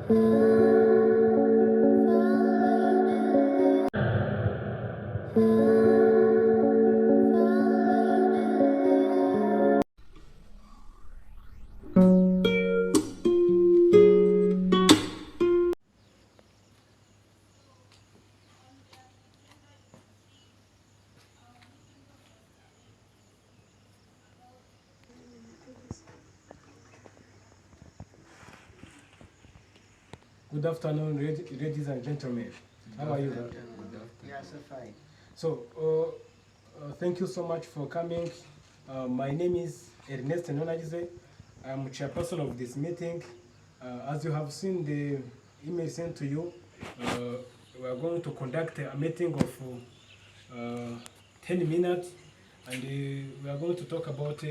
Good afternoon, ladies and gentlemen. How are you? Yes, fine. So, thank you so much for coming. My name is Ernest Nonagize. I'm chairperson of this meeting. As you have seen the email sent to you, we are going to conduct a meeting of 10 minutes, and we are going to talk about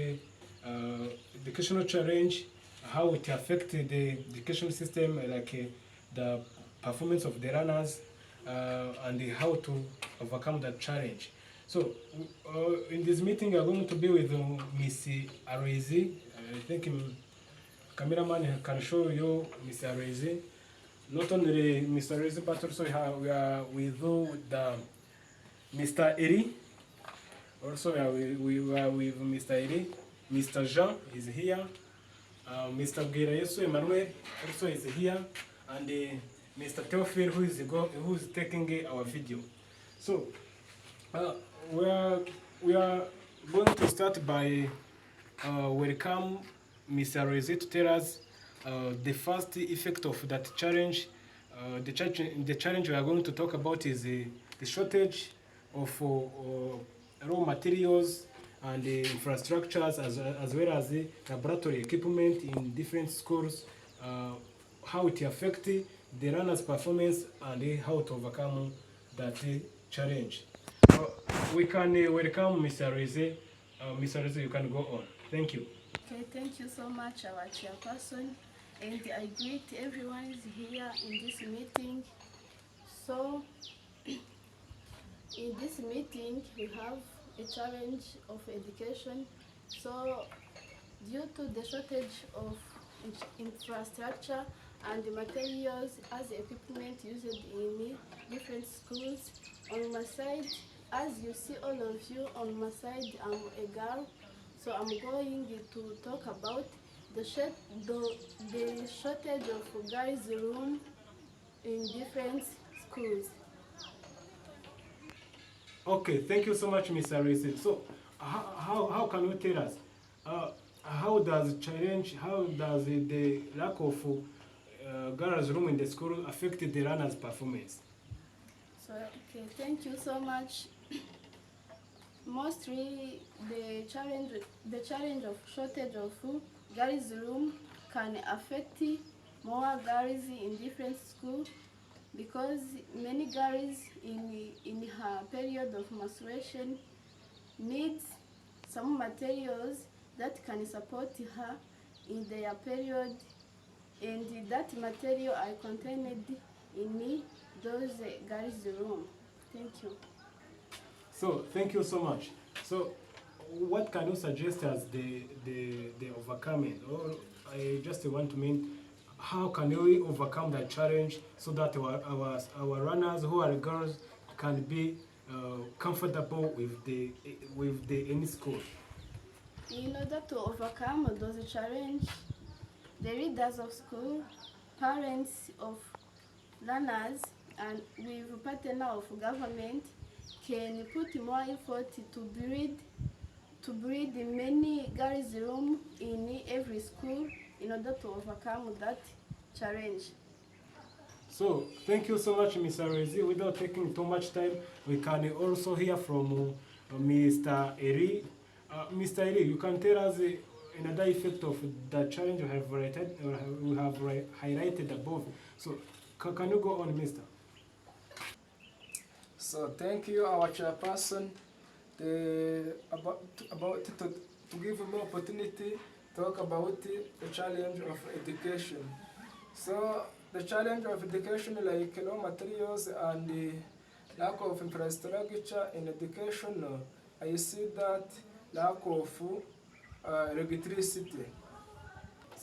educational challenge, how it affects the education system, the performance of the runners, and how to overcome that challenge. So, in this meeting, we are going to be with Miss Arezi. I think cameraman can show you Miss Arezi. Not only Mr. Arezi, but also we are with the Mr. Eri. Also, we are with Mr. Eri. Mr. Jean is here. Mr. Bwirayesu Emmanuel also is here. And Mr. Teofil, who is taking our video. So, we are going to start by welcome Mr. Reze to tell us the first effect of that challenge. The challenge we are going to talk about is the shortage of raw materials and the infrastructures, as well as the laboratory equipment in different schools, how it affects the runners' performance and how to overcome that challenge. We can welcome Mr. Reze. Mr. Reze, you can go on. Thank you. Okay, thank you so much, our chairperson, and I greet everyone is here in this meeting. So, in this meeting, we have a challenge of education. So, due to the shortage of infrastructure and materials as equipment used in different schools, on my side, as you see all of you on my side, I'm a girl. So I'm going to talk about the shortage of guys' room in different schools. Okay, thank you so much, Mr. Reze. So, how can you tell us how does the lack of girls' room in the school affect the runners' performance? So, okay, thank you so much. Mostly the challenge of shortage of girls' room can affect more girls in different schools because many girls in her period of menstruation needs some materials that can support her in their period, and that material are contained in those girls' room. Thank you. So, thank you so much. So, what can you suggest as the overcoming? Or I just want to mean, how can we overcome that challenge so that our runners who are girls can be comfortable with the any school? In order to overcome those challenges, the leaders of school, parents of learners, and with partner of government can put more effort to build many girls' room in every school in order to overcome that challenge. So, thank you so much, Mr. Rezi. Without taking too much time, we can also hear from Mr. Eri. Mr. Eri, you can tell us another effect of the challenge we have highlighted above. So, can you go on, Mr.? So thank you, our chairperson, to give me opportunity to talk about the challenge of education. So the challenge of education, like raw materials and the lack of infrastructure in education, I see that lack of electricity.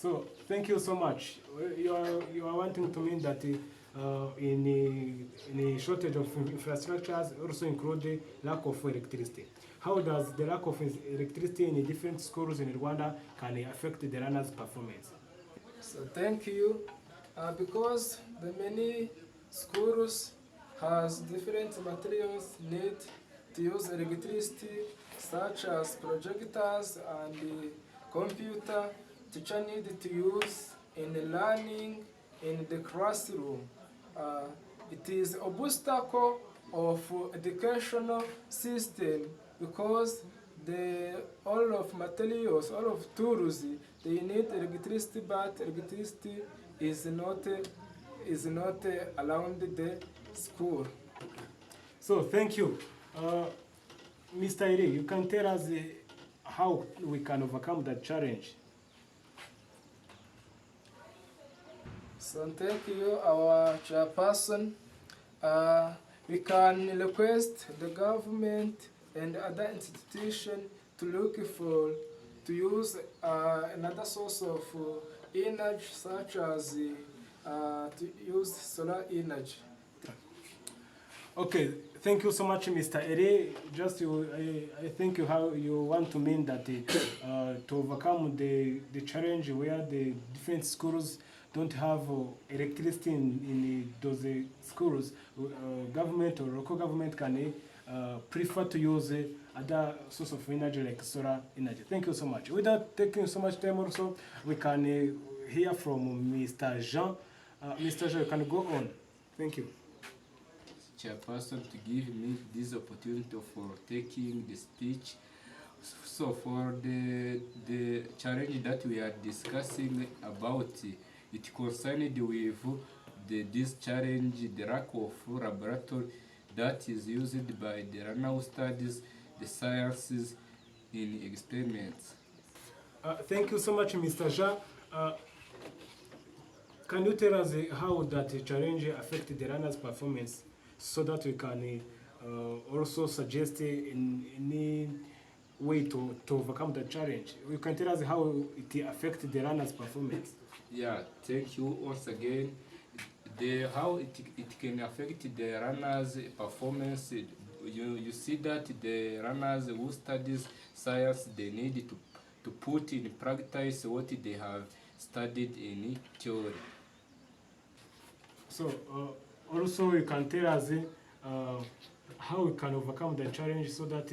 So thank you so much. You are wanting to mean that in a shortage of infrastructures also include the lack of electricity. How does the lack of electricity in different schools in Rwanda can affect the runners' performance? So thank you. Because the many schools has different materials need to use electricity, such as projectors and the computer. Teacher need to use in the learning in the classroom. Uh, it is a obstacle of educational system because the all of materials, all of tools, they need electricity, but electricity is not around the school. So thank you. Mr. Iri, you can tell us how we can overcome that challenge. So thank you, our chairperson. We can request the government and other institutions to look for to use another source of energy, such as to use solar energy. Okay, thank you so much, Mr. Ere. Just I think you want to mean that to overcome the challenge where the different schools don't have electricity in those schools, government or local government can prefer to use other source of energy like solar energy. Thank you so much. Without taking so much time also, we can hear from Mr. Jean. Mr. Jean, you can go on. Thank you. Chairperson to give me this opportunity for taking the speech. So for the challenge that we are discussing about, it concerned with this challenge, the lack of laboratory that is used by the runner who studies the sciences in experiments. Thank you so much, Mr. Jean. Can you tell us how that challenge affected the runner's performance so that we can also suggest in any way to overcome the challenge? You can tell us how it affected the runner's performance. Yeah, thank you once again. How it can affect the runners' performance. You see that the runners who studies science, they need to put in practice what they have studied in theory. So also you can tell us how we can overcome the challenge so that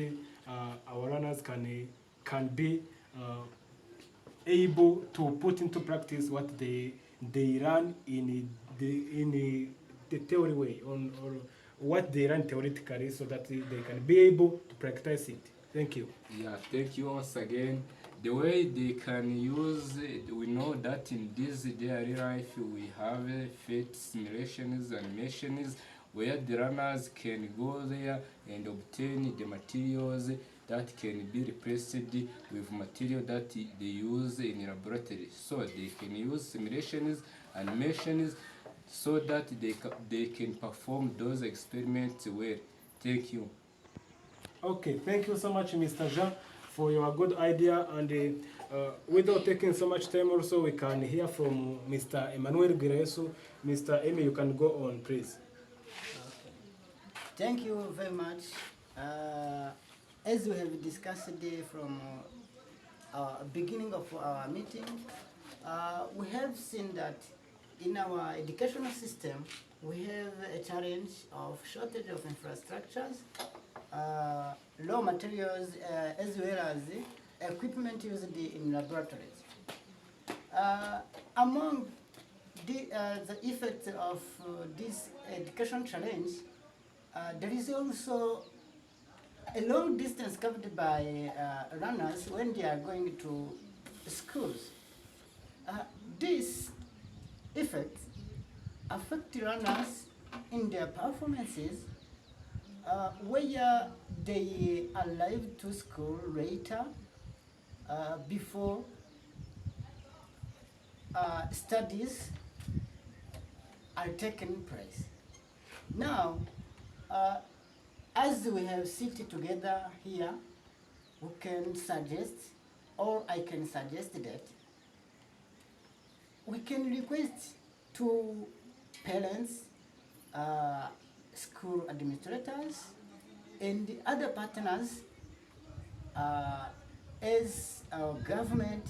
our runners can be able to put into practice what they learn in the theory way or what they learn theoretically so that they can be able to practice it. Thank you. Yeah, thank you once again. The way they can use it, we know that in this daily life we have fit simulations and machines where the runners can go there and obtain the materials that can be replaced with material that they use in laboratory. So they can use simulations and machines so that they can perform those experiments well. Thank you. Okay, thank you so much, Mr. Jean, for your good idea. And without taking so much time, also we can hear from Mr. Emmanuel Giresu. Mr. Emi, you can go on, please. Thank you very much. As we have discussed from our beginning of our meeting, we have seen that in our educational system, we have a challenge of shortage of infrastructures, raw materials, as well as equipment used in laboratories. Among the effects of this education challenge, there is also a long distance covered by runners when they are going to schools. These effects affect runners in their performances where they arrive to school later before studies are taking place. Now, as we have seated together here, we can suggest, or I can suggest that we can request to parents, school administrators, and other partners as our government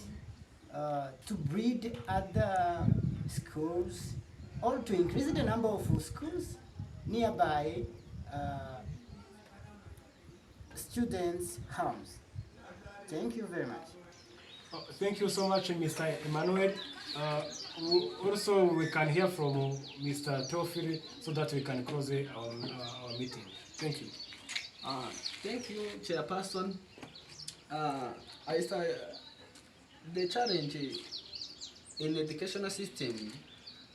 to breed other schools or to increase the number of schools nearby students' homes. Thank you very much. Thank you so much, Mr. Emmanuel. Also, we can hear from Mr. Teofili so that we can close our meeting. Thank you. Thank you, Chairperson. I start the challenge in the educational system.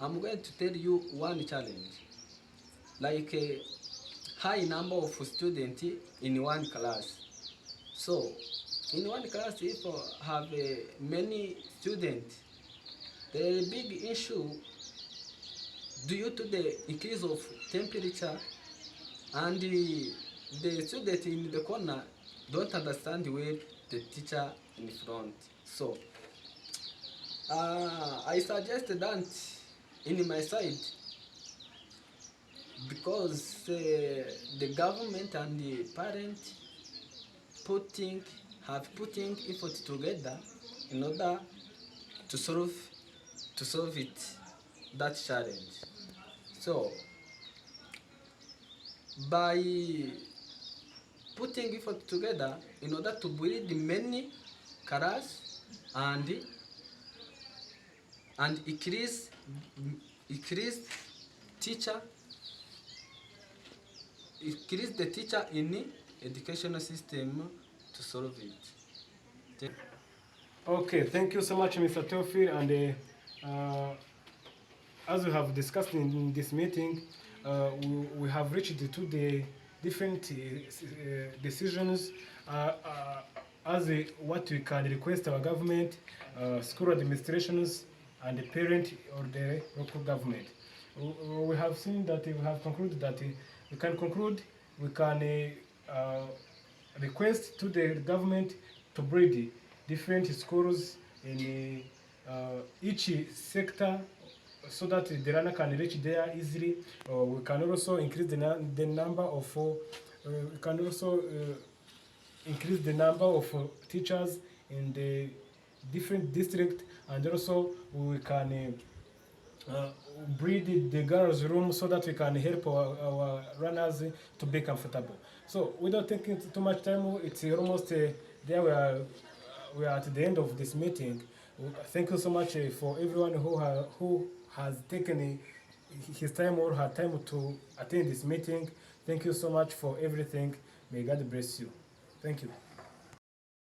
I'm going to tell you one challenge, like a high number of students in one class. So, in one class, if you have many students, the big issue due to the increase of temperature and the student in the corner don't understand where the teacher in front. So I suggest that in my side, because the government and the parent have putting effort together in order to solve that challenge. So by putting effort together in order to build many cars and increase the teacher in the educational system to solve it. Okay, thank you so much, Mr. Teofili. And as we have discussed in this meeting, we have reached to the different decisions as what we can request our government, school administrations, and the parent or the local government. We have seen that we have concluded that we can request to the government to breed different schools in each sector so that the runner can reach there easily. We can also increase the number of increase the number of teachers in the different district, and also we can breed the girls' room so that we can help our runners to be comfortable. So without taking too much time, it's almost there we are at the end of this meeting. Thank you so much for everyone who has taken his time or her time to attend this meeting. Thank you so much for everything. May God bless you. Thank you.